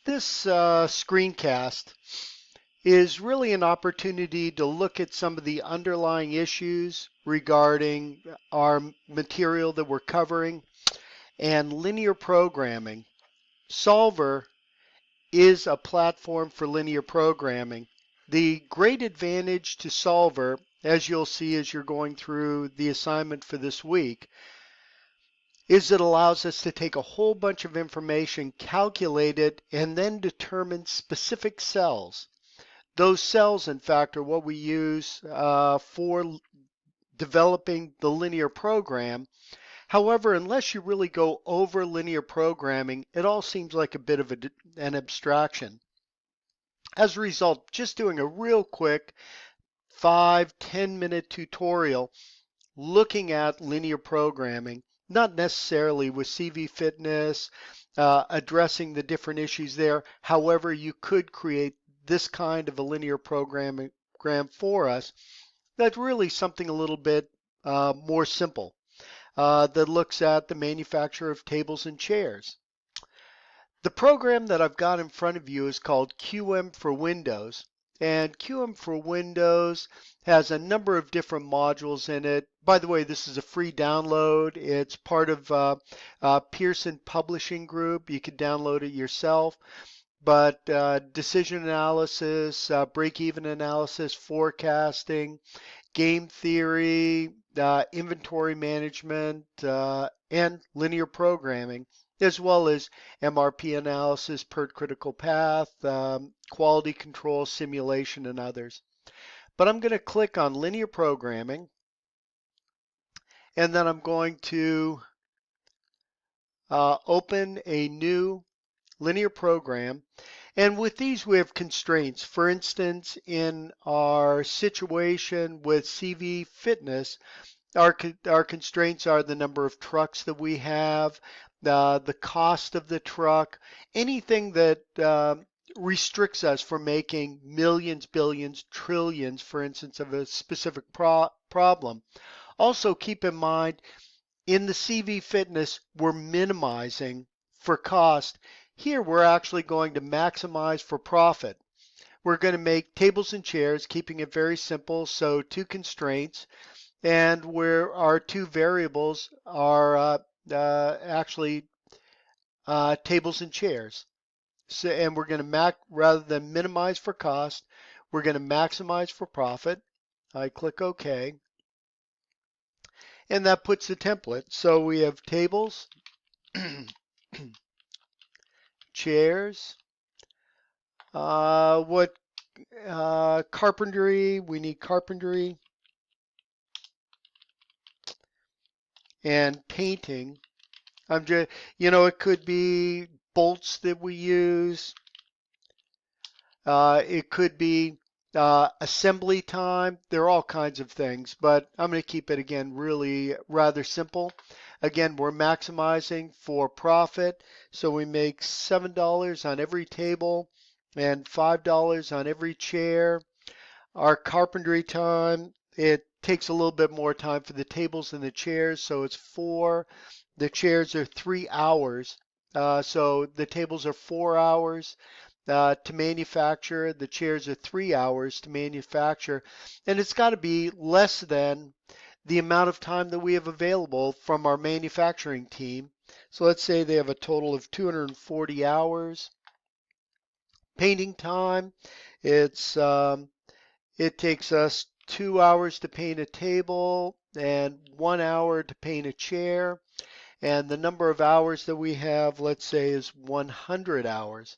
This screencast is really an opportunity to look at some of the underlying issues regarding our material that we're covering and linear programming. Solver is a platform for linear programming. The great advantage to Solver, as you'll see as you're going through the assignment for this week, is it allows us to take a whole bunch of information, calculate it, and then determine specific cells. Those cells, in fact, are what we use for developing the linear program. However, unless you really go over linear programming, it all seems like a bit of an abstraction. As a result, just doing a real quick 5-10 minute tutorial looking at linear programming, not necessarily with CV Fitness, addressing the different issues there. However, you could create this kind of a linear program for us. That's really something a little bit more simple that looks at the manufacture of tables and chairs. The program that I've got in front of you is called QM for Windows. And QM for Windows has a number of different modules in it. By the way, this is a free download. It's part of Pearson Publishing Group. You can download it yourself. But decision analysis, break-even analysis, forecasting, game theory, inventory management, and linear programming, as well as MRP analysis, PERT critical path, quality control, simulation, and others. But I'm going to click on linear programming, and then I'm going to open a new linear program. And with these, we have constraints. For instance, in our situation with CV Fitness, our constraints are the number of trucks that we have, the cost of the truck, anything that restricts us from making millions, billions, trillions, for instance, of a specific problem. Also, keep in mind, in the CV Fitness, we're minimizing for cost. Here, we're actually going to maximize for profit. We're going to make tables and chairs, keeping it very simple. So two constraints, and where our two variables are actually tables and chairs. So, and we're going to rather than minimize for cost, we're going to maximize for profit. I click OK, and that puts the template. So we have tables, chairs, what carpentry, we need carpentry, and painting. I'm just, it could be bolts that we use. It could be assembly time. There are all kinds of things, but I'm going to keep it again really rather simple. Again, we're maximizing for profit, so we make $7 on every table and $5 on every chair. Our carpentry time, it takes a little bit more time for the tables and the chairs, so it's 4. The chairs are 3 hours, so the tables are 4 hours to manufacture. The chairs are 3 hours to manufacture, and it's got to be less than the amount of time that we have available from our manufacturing team. So let's say they have a total of 240 hours. Painting time, it takes us 2 hours to paint a table and 1 hour to paint a chair. And the number of hours that we have, let's say, is 100 hours.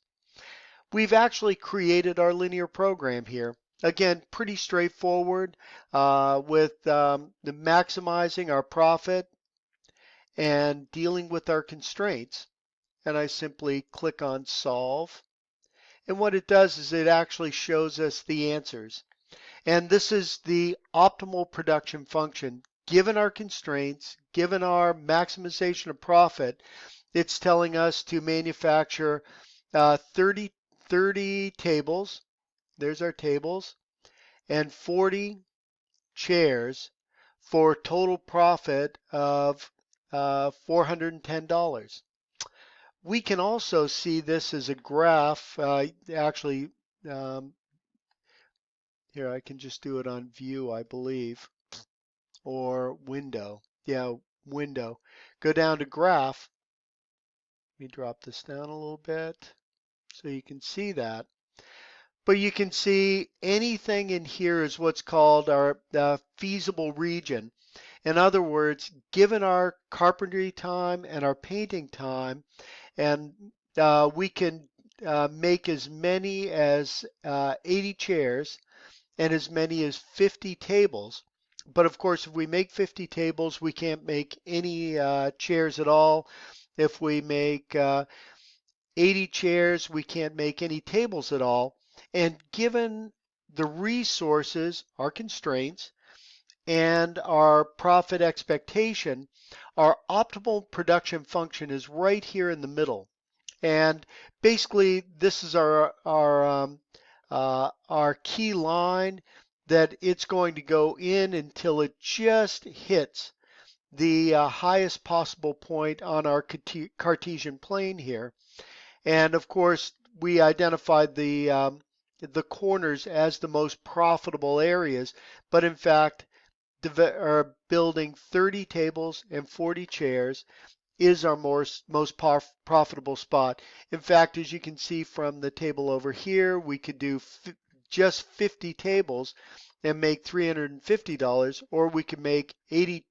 We've actually created our linear program here. Again, pretty straightforward with the maximizing our profit and dealing with our constraints. And I simply click on solve. And what it does is it actually shows us the answers. And this is the optimal production function. Given our constraints, given our maximization of profit, it's telling us to manufacture 30 tables, there's our tables, and 40 chairs for a total profit of $410. We can also see this as a graph. Actually, um, here I can just do it on view, I believe, or window. Yeah, window. Go down to graph. Let me drop this down a little bit so you can see that. But you can see anything in here is what's called our feasible region. In other words, given our carpentry time and our painting time, and we can make as many as 80 chairs and as many as 50 tables. But of course, if we make 50 tables, we can't make any chairs at all. If we make 80 chairs, we can't make any tables at all. And given the resources, our constraints, and our profit expectation, our optimal production function is right here in the middle. And basically, this is our key line that it's going to go in until it just hits the highest possible point on our Cartesian plane here. And of course, we identified the corners as the most profitable areas, but in fact, building 30 tables and 40 chairs is our most profitable spot. In fact, as you can see from the table over here, we could do just 50 tables and make $350, or we could make 80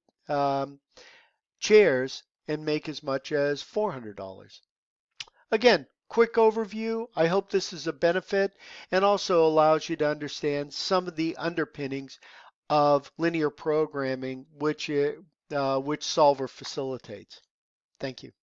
chairs and make as much as $400. Again, quick overview. I hope this is a benefit and also allows you to understand some of the underpinnings of linear programming, which Solver facilitates. Thank you.